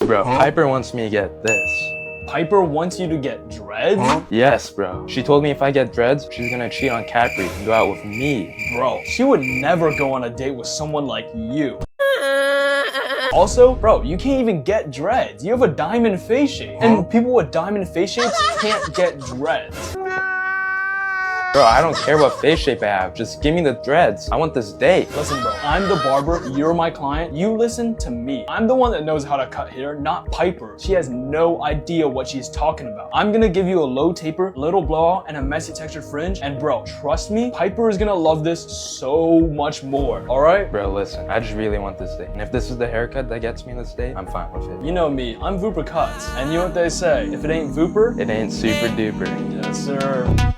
Bro, Piper wants me to get this. Piper wants you to get dreads? Yes, bro. She told me if I get dreads, she's gonna cheat on Capri and go out with me. Bro, she would never go on a date with someone like you. Also, bro, you can't even get dreads. You have a diamond face shape. And people with diamond face shapes can't get dreads. Bro, I don't care what face shape I have. Just give me the dreads. I want this date. Listen, bro, I'm the barber, you're my client. You listen to me. I'm the one that knows how to cut hair, not Piper. She has no idea what she's talking about. I'm gonna give you a low taper, little blowout, and a messy textured fringe. And bro, trust me, Piper is gonna love this so much more, all right? Bro, listen, I just really want this date. And if this is the haircut that gets me this date, I'm fine with it. You know me, I'm Vooper Cuts. And you know what they say, if it ain't Vooper, It ain't super duper. yes sir.